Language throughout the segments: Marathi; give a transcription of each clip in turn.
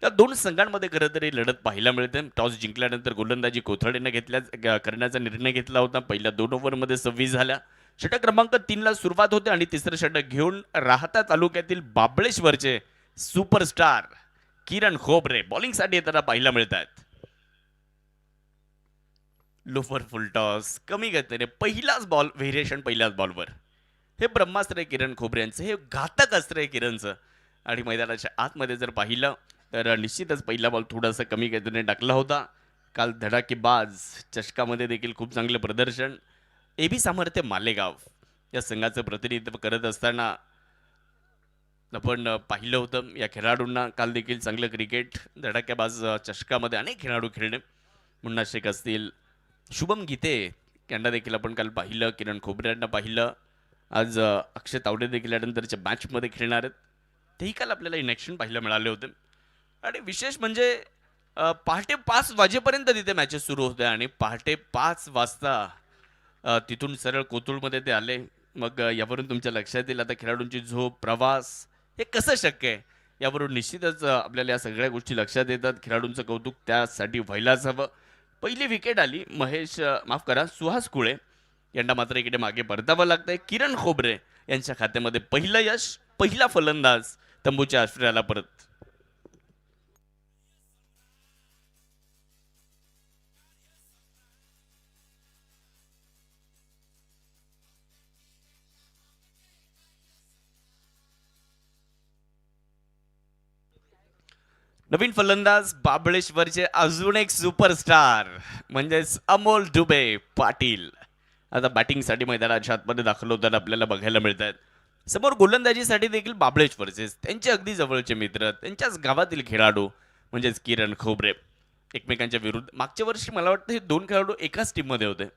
त्या दोन संघांमध्ये खरं तरी लढत पाहायला मिळते. टॉस जिंकल्यानंतर गोलंदाजी कोथळेने करण्याचा निर्णय घेतला होता. पहिल्या 2 ओव्हरमध्ये 26 झाल्या. षटक क्रमांक 3 ला सुरुवात होते आणि तिसरं षटक घेऊन राहता तालुक्यातील बाबळेश्वरचे सुपरस्टार किरण खोबरे बॉलिंगसाठी येताना पाहायला मिळतात. लोफर फुल टॉस कमी गतीने पहिलाच बॉल व्हेरिएशन पहिल्याच बॉलवर. हे ब्रह्मास्त्र आहे किरण खोबरे यांचं, हे घातक अस्त्र आहे किरणचं. आणि मैदानाच्या आतमध्ये जर पाहिलं तर निश्चितच पहिला बॉल थोडासा कमी गतीने टाकला होता. काल धडाकेबाज चषकामध्ये देखील खूप चांगलं प्रदर्शन एबी सामर्थ्य मालेगाव या संघाचं प्रतिनिधित्व करत असताना आपण पाहिलं होतं. या खेळाडूंना काल देखील चांगलं क्रिकेट धडाक्याबाज चषकामध्ये अनेक खेळाडू खेळणे, मुन्ना शेख असतील, शुभम गीते यांना देखील आपण काल पाहिलं, किरण खोबरे यांना पाहिलं. आज अक्षय तावडे देखील यानंतरच्या मॅचमध्ये खेळणार आहेत. तेही काल आपल्याला इन ॲक्शन पाहायला मिळाले होते. आणि विशेष म्हणजे पहाटे 5 वाजेपर्यंत तिथे मॅचेस सुरू होत्या आणि पहाटे 5 वाजता तिथून सरळ कोथरूडमध्ये ते आले. मग यावरून तुमच्या लक्षात येईल आता खेळाडूंची झोप, प्रवास हे कसं शक्य आहे. यावरून निश्चितच आपल्याला या सगळ्या गोष्टी लक्षात येतात. खेळाडूंचं कौतुक त्यासाठी व्हायलाच हवं. पहिली विकेट आली माफ करा सुहास कुळे यांना मात्र इकडे मागे परतावं लागतंय. किरण खोबरे यांच्या खात्यामध्ये पहिलं यश, पहिला फलंदाज तंबूच्या आश्रयाला परत. नवीन फलंदाज बाबळेश्वरचे अजून एक सुपरस्टार म्हणजेच अमोल दुबे पाटील आता बॅटिंगसाठी मैदानाच्या आतमध्ये दाखल होताना आपल्याला बघायला मिळत आहेत. समोर गोलंदाजीसाठी देखील बाबळेश्वरचे त्यांचे अगदी जवळचे मित्र, त्यांच्याच गावातील खेळाडू म्हणजेच किरण खोबरे एकमेकांच्या विरुद्ध. मागच्या वर्षी मला वाटतं हे दोन खेळाडू एकाच टीममध्ये होते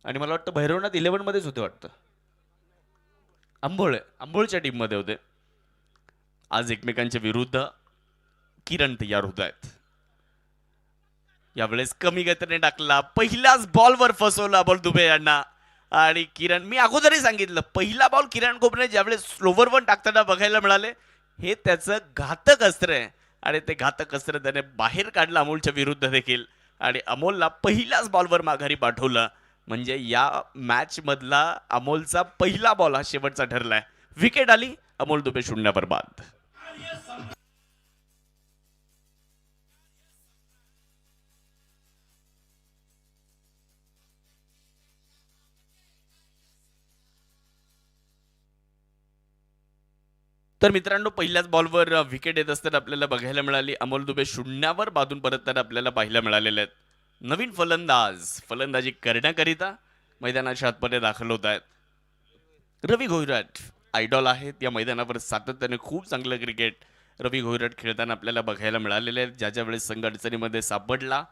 आणि मला वाटतं भैरवनाथ 11 मध्येच होते वाटतं. अंबोळच्या टीममध्ये होते. आज एकमेकांच्या विरुद्ध किरण तयार होत आहेत. यावेळेस कमी गतीने टाकला, पहिल्याच बॉलवर फसवला बॉल दुबे यांना. आणि किरण, मी अगोदरही सांगितलं, पहिला बॉल किरण खोबरे ज्यावेळेस स्लोवर वन टाकताना बघायला मिळाले, हे त्याचं घातक अस्त्र आहे आणि ते घातक अस्त्र त्याने बाहेर काढलं अमोलच्या विरुद्ध देखील. आणि अमोलला पहिल्याच बॉलवर माघारी पाठवलं. म्हणजे या मॅच मधला अमोलचा पहिला बॉल हा शेवटचा ठरलाय. विकेट आली, अमोल दुबे शून्यावर बाद. तर मित्रांनो, पहिल्याच बॉलवर विकेट येत असताना आपल्याला बघायला मिळाली. अमोल दुबे शून्यावर बाजून परतताना आपल्याला पाहायला मिळालेले आहेत. नवीन फलंदाज फलंदाजी करण्याकरिता मैदानाच्या आतमध्ये दाखल होत आहेत. रवी घोईरट आयडॉल आहेत या मैदानावर, सातत्याने खूप चांगलं क्रिकेट रवी घोईरट खेळताना आपल्याला बघायला मिळालेले आहेत. ज्या ज्या वेळेस संघ अडचणीमध्ये सापडला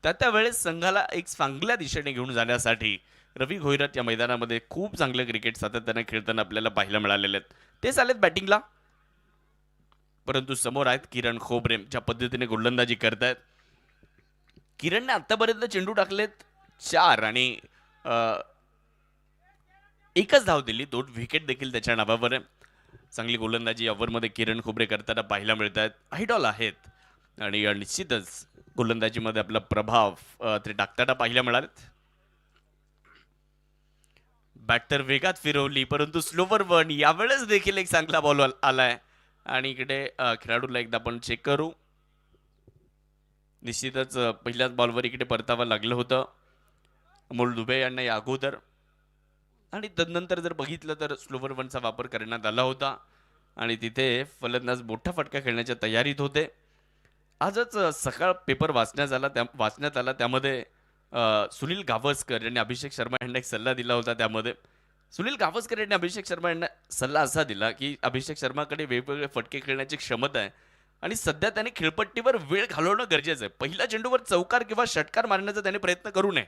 त्या वेळेस संघाला एक चांगल्या दिशेने घेऊन जाण्यासाठी रवी घोईरट या मैदानामध्ये खूप चांगलं क्रिकेट सातत्याने खेळताना आपल्याला पाहायला मिळालेले आहेत. तेच आलेत बॅटिंगला, परंतु समोर आहेत किरण खोबरे ज्या पद्धतीने गोलंदाजी करतायत. किरणने आतापर्यंत चेंडू टाकलेत 4 आणि एकच धाव दिली. 2 विकेट देखील त्याच्या नावावर आहे. चांगली गोलंदाजी ओव्हरमध्ये किरण खोबरे करताना पाहायला मिळत आहेत. आयडॉल आहेत आणि निश्चितच गोलंदाजीमध्ये आपला प्रभाव ते टाकताना पाहायला मिळालेत. बॅटर वेगात फिरवली, परंतु स्लोवर वन यावेळेस देखील एक चांगला बॉल आलाय. आणि इकडे खेळाडूला एकदा आपण चेक करू. निश्चितच पहिल्याच बॉलवर इकडे परतावा लागलं होतं अमोल दुबे यांना या अगोदर. आणि तदनंतर जर बघितलं तर स्लोवर वनचा वापर करण्यात आला होता आणि तिथे फलंदाज मोठा फटका खेळण्याच्या तयारीत होते. आजच सकाळ पेपर वाचण्यात आला त्यामध्ये सुनील गावस्कर यांनी अभिषेक शर्मा यांना एक सल्ला दिला होता. त्यामध्ये सुनील गावस्कर यांनी अभिषेक शर्मा यांना सल्ला असा दिला की अभिषेक शर्माकडे वेगवेगळे फटके खेळण्याची क्षमता आहे आणि सध्या त्याने खेळपट्टीवर वेळ घालवणं गरजेचं आहे. पहिल्या चेंडूवर चौकार किंवा षटकार मारण्याचा त्याने प्रयत्न करू नये.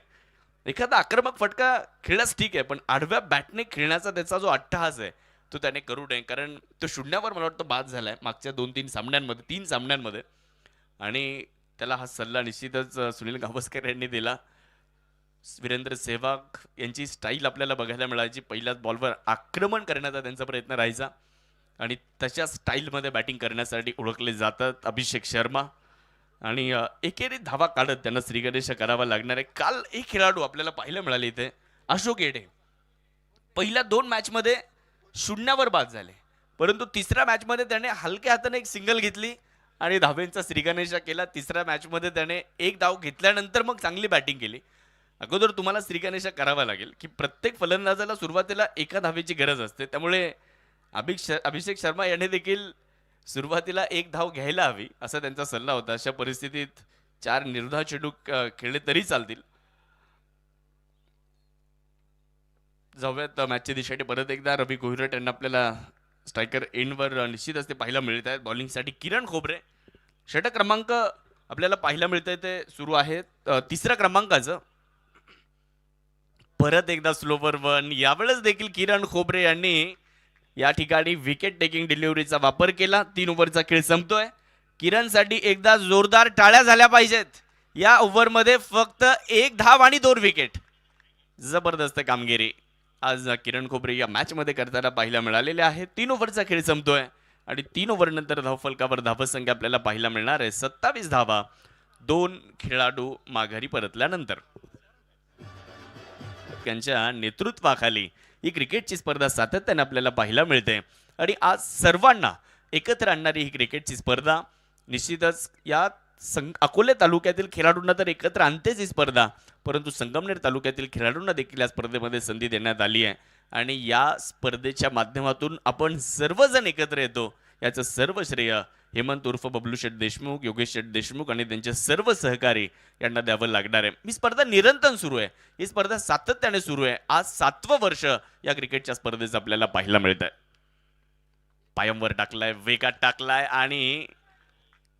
एखादा आक्रमक फटका खेळण्यास ठीक आहे, पण आडव्या बॅटने खेळण्याचा त्याचा जो अट्टहास आहे तो त्याने करू नये. कारण तो शून्यावर मला वाटतं बाद झालाय मागच्या 2-3 सामन्यांमध्ये, 3 सामन्यांमध्ये. आणि त्याला हा सल्ला निश्चितच सुनील गावस्कर यांनी दिला. वीरेंद्र सेहवाग यांची स्टाईल आपल्याला बघायला मिळायची. पहिल्याच बॉलवर आक्रमण करण्याचा त्यांचा प्रयत्न राहायचा. आणि तशा स्टाईलमध्ये बॅटिंग करण्यासाठी ओळखले जातात अभिषेक शर्मा. आणि एकेरी धावा काढत त्यांना श्रीगणेश करावा लागणार आहे. काल एक खेळाडू आपल्याला पाहायला मिळाले इथे, अशोक येडे. पहिल्या 2 मॅचमध्ये शून्यावर बाद झाले, परंतु तिसऱ्या मॅचमध्ये त्याने हलक्या हाताने एक सिंगल घेतली आणि धावेंचा श्रीगणेशा केला. तिसऱ्या मॅचमध्ये त्याने एक धाव घेतल्यानंतर मग चांगली बॅटिंग केली. अगोदर तुम्हाला श्रीगणेशा करावा लागेल की प्रत्येक फलंदाजाला सुरुवातीला एका धावेची गरज असते, त्यामुळे अभिषेक शर्मा याने देखील सुरुवातीला एक धाव घ्यायला हवी असा त्यांचा सल्ला होता. अशा परिस्थितीत 4 निर्धाव चेंडू खेळले तरी चालतील. जाऊयात मॅचच्या दिशेने परत एकदा. रवी गोहिरट यांना आपल्याला स्ट्रायकर एंडवर निश्चितच ते पाहायला मिळत आहेत. बॉलिंगसाठी किरण खोबरे. षटक क्रमांक आपल्याला पाहायला मिळतंय ते सुरू आहे तिसऱ्या क्रमांकाचं. परत एकदा स्लोवर वन. यावेळेस देखील किरण खोबरे यांनी या ठिकाणी विकेट टेकिंग डिलिव्हरीचा वापर केला. 3 ओव्हरचा खेळ संपतोय. किरणसाठी एकदा जोरदार टाळ्या झाल्या पाहिजेत. या ओव्हरमध्ये फक्त 1 धाव आणि 2 विकेट. जबरदस्त कामगिरी आज किरण खोबरे या मॅचमध्ये करताना पाहायला मिळालेले आहे. 3 ओव्हरचा खेळ संपतोय आणि 3 ओव्हर नंतर धावफलकावर धावसंख्या आपल्याला पाहायला मिळणार आहे 27 धावा 2 खेळाडू माघारी परतल्यानंतर. त्यांच्या नेतृत्वाखाली ही क्रिकेटची स्पर्धा सातत्याने आपल्याला पाहायला मिळते आणि आज सर्वांना एकत्र आणणारी ही क्रिकेटची स्पर्धा निश्चितच या अकोले तालुक्यातील खेळाडूंना तर एकत्र आणतेच ही स्पर्धा, परंतु संगमनेर तालुक्यातील खेळाडूंना देखील या स्पर्धेमध्ये संधी देण्यात आली आहे आणि या स्पर्धेच्या माध्यमातून आपण सर्वजण एकत्र येतो याचं सर्व श्रेय हेमंत उर्फ बबलू शेठ देशमुख, योगेश शेठ देशमुख आणि त्यांचे सर्व सहकारी यांना द्यावं लागणार आहे. ही स्पर्धा निरंतर सुरू आहे, ही स्पर्धा सातत्याने सुरू आहे. आज 7वं वर्ष या क्रिकेटच्या स्पर्धेचं आपल्याला पाहायला मिळत आहे. पायमवर टाकलाय, वेगात टाकलाय आणि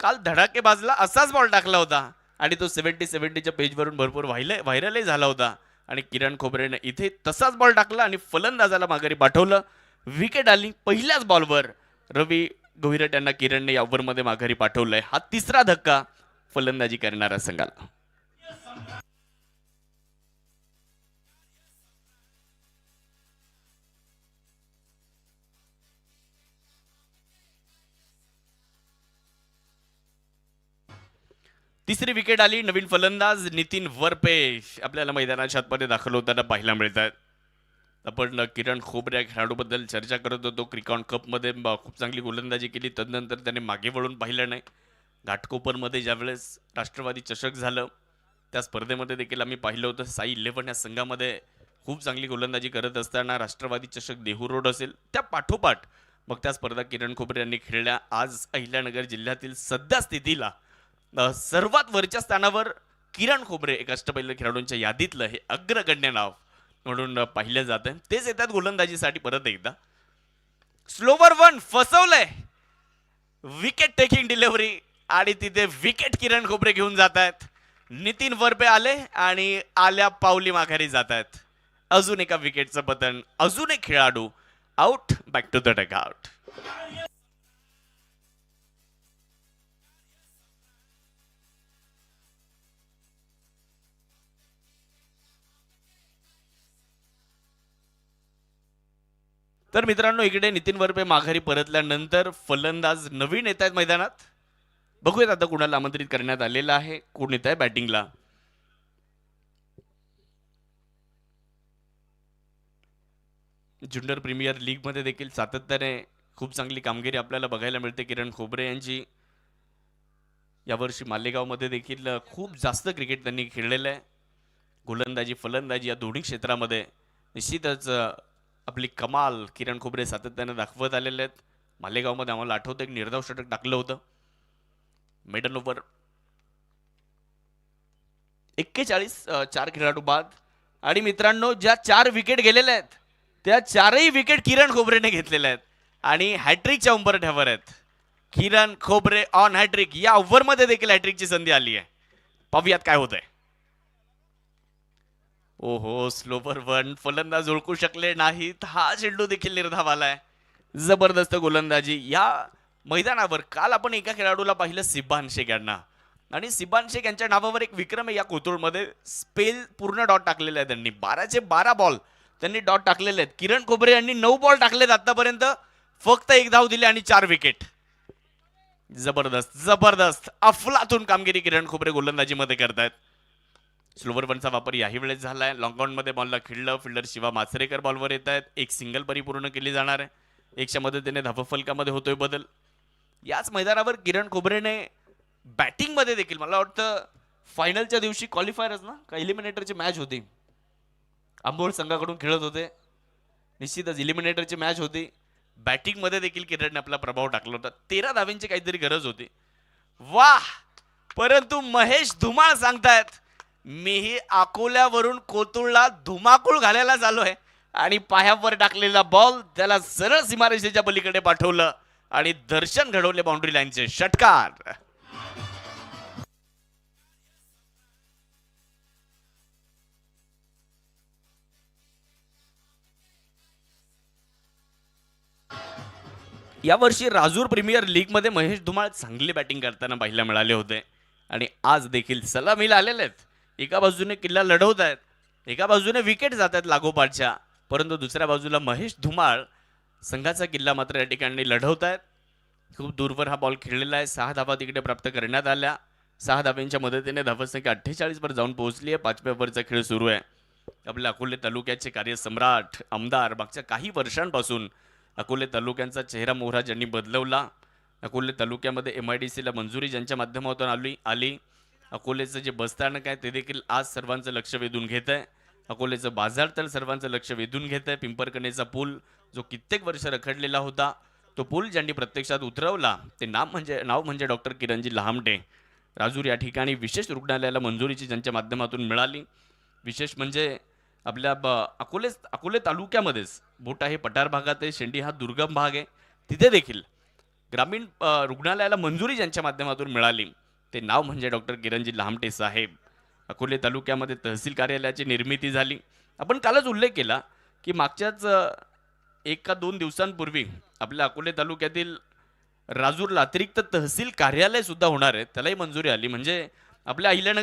काल धडाकेबाजला असाच बॉल टाकला होता आणि तो 70-70च्या पेजवरून भरपूर व्हायरलही झाला होता आणि किरण खोबरेने इथे तसाच बॉल टाकला आणि फलंदाजाला माघारी पाठवलं. विकेट आली पहिल्याच बॉलवर. रवी गोहिरट यांना किरणने या ओव्हरमध्ये माघारी पाठवलंय. हा तिसरा धक्का फलंदाजी करणारा संघाला. तिसरी विकेट आली. नवीन फलंदाज नितीन वरपे आपल्याला मैदानाच्या आतमध्ये दाखल होताना पाहायला मिळतात. आपण किरण खोबरे या खेळाडूबद्दल चर्चा करत होतो. क्रिकॉन कपमध्ये खूप चांगली गोलंदाजी केली, तदनंतर त्याने मागे वळून पाहिलं नाही. घाटकोपरमध्ये ज्यावेळेस राष्ट्रवादी चषक झालं त्या स्पर्धेमध्ये देखील आम्ही पाहिलं होतं. साई 11 या संघामध्ये खूप चांगली गोलंदाजी करत असताना राष्ट्रवादी चषक देहू रोड असेल त्या पाठोपाठ मग त्या स्पर्धा किरण खोबरे यांनी खेळल्या. आज अहिल्यानगर जिल्ह्यातील सध्या स्थितीला सर्वात वरच्या स्थानावर किरण खोबरे एक अष्टपैलू खेळाडूंच्या यादीतलं हे अग्रगण्य नाव म्हणून पाहिलं जात आहे. तेच येतात गोलंदाजीसाठी परत एकदा. स्लोवर वन फसवलंय, विकेट टेकिंग डिलिव्हरी आणि तिथे विकेट किरण खोबरे घेऊन जात आहेत. नितीन वरपे आले आणि आल्या पावली माघारी जात आहेत. अजून एका विकेटचं पतन, अजून एक खेळाडू out. Back to the dugout. तर मित्रांनो इकडे नितीन वरपे माघारी परतल्यानंतर फलंदाज नवीन येत आहेत मैदानात. बघूयात आता कुणाला आमंत्रित करण्यात आलेलं आहे, कोण येत आहे बॅटिंगला. ज्युनियर प्रीमियर लीग मध्ये देखील सातत्याने खूप चांगली कामगिरी आपल्याला बघायला मिळते किरण खोबरे यांची. यावर्षी मालेगाव मध्ये देखील खूप जास्त क्रिकेट त्यांनी खेळलेलं आहे. गोलंदाजी फलंदाजी या दोन्ही क्षेत्रामध्ये निश्चितच आपली कमाल किरण खोबरे सातत्याने दाखवत आलेले आहेत. मालेगावमध्ये आम्हाला आठवतं एक निर्धाव षटक टाकलं होतं. मिडल ओव्हर 41 4 खेळाडू बाद. आणि मित्रांनो ज्या 4 विकेट गेलेल्या आहेत त्या 4ही विकेट किरण खोबरेने घेतलेल्या आहेत आणि हॅट्रिकच्या उंबरठ्यावर आहेत. किरण खोबरे ऑन हॅट्रिक. या ओव्हरमध्ये देखील हॅट्रिकची संधी आली आहे. पाहूयात काय होतंय. ओहो, स्लोवर वन. फलंदाज ओळखू शकले नाहीत. हा चेंडू देखील निर्धाव आलाय. जबरदस्त गोलंदाजी या मैदानावर. काल आपण एका खेळाडूला पाहिलं सिबान शेख यांना, आणि सिबान शेख यांच्या नावावर एक विक्रम आहे या कोथरूडमध्ये. स्पेल पूर्ण डॉट टाकलेले आहे त्यांनी. 12चे 12 बॉल त्यांनी डॉट टाकलेले आहेत. किरण खोबरे यांनी 9 बॉल टाकलेत आतापर्यंत. फक्त एक धाव दिली आणि 4 विकेट. जबरदस्त जबरदस्त अफलातून कामगिरी किरण खोबरे गोलंदाजीमध्ये करतायत. स्लोवर वनचा वापर याही वेळेस झालाय. लॉंग ऑन मध्ये बॉलला खिळलं. फिल्डर शिवा माचरेकर बॉलवर येत आहेत. एक सिंगल परिपूर्ण केली जाणार आहे. एकच्या मदतीने धावफलकामध्ये होतोय बदल. याच मैदानावर किरण खोबरेने बॅटिंग मध्ये देखील मला वाटतं फायनलच्या दिवशी क्वालिफायरच ना का इलिमिनेटरची मॅच होती, आंबोळ संघाकडून खेळत होते. निश्चितच इलिमिनेटरची मॅच होती. बॅटिंग मध्ये देखील किरणने आपला प्रभाव टाकला होता. 13 धाव्यांची काहीतरी गरज होती. वाह! परंतु महेश धुमाळ सांगतायत मीही अकोल्यावरून कोतुळला धुमाकूळ घालायला चाललोय आणि पायावर टाकलेला बॉल त्याला सरळ सीमारेषेच्या पलीकडे पाठवलं आणि दर्शन घडवले बाउंड्री लाईनचे षटकार. यावर्षी राजूर प्रीमियर लीग मध्ये महेश धुमाळ चांगली बॅटिंग करताना पाहायला मिळाले होते आणि आज देखील सलामीला आलेले आहेत. एका बाजूने किल्ला लढवत आहेत, एका बाजूने विकेट जात आहेत लागोपाठच्या, परंतु दुसऱ्या बाजूला महेश धुमाळ संघाचा किल्ला मात्र या ठिकाणी लढवत आहेत. खूप दूरवर हा बॉल खेळलेला आहे. 6 धावा तिकडे प्राप्त करण्यात आल्या. 6 धाव्यांच्या मदतीने धावसंख्या 48 वर जाऊन पोहोचली आहे. 5व्या ओव्हरचा खेळ सुरू आहे. आपल्या अकोले तालुक्याचे कार्यसम्राट आमदार मागच्या काही वर्षांपासून अकोले तालुक्यांचा चेहरा मोहरा ज्यांनी बदलवला. अकोले तालुक्यामध्ये MIDCला मंजुरी ज्यांच्या माध्यमातून आली. अकोलेचं जे बसस्थानक आहे ते देखील आज सर्वांचं लक्ष वेधून घेत आहे. अकोलेचं बाजार तर सर्वांचं लक्ष वेधून घेत आहे. पिंपरकणेचा पूल जो कित्येक वर्ष रखडलेला होता तो पूल ज्यांनी प्रत्यक्षात उतरवला ते नाव म्हणजे डॉक्टर किरणजी लहामटे. राजूर या ठिकाणी विशेष रुग्णालयाला मंजुरीची ज्यांच्या माध्यमातून मिळाली. विशेष म्हणजे आपल्या अकोले तालुक्यामध्येच बोटा हे पठार भागात आहे, शेंडी हा दुर्गम भाग आहे, तिथे देखील ग्रामीण रुग्णालयाला मंजुरी ज्यांच्या माध्यमातून मिळाली ते नाव म्हणजे डॉक्टर किरणजी लहामटे साहेब. अकोले तालुक्यामध्ये तहसील कार्यालयाची निर्मिती झाली. आपण कालच उल्लेख केला की मागच्याच 1 का 2 दिवसांपूर्वी आपल्या अकोले तालुक्यातील राजूरला अतिरिक्त तहसील कार्यालय सुद्धा होणार आहे, त्यालाही मंजुरी आली. म्हणजे आपल्या अहिल्यानगर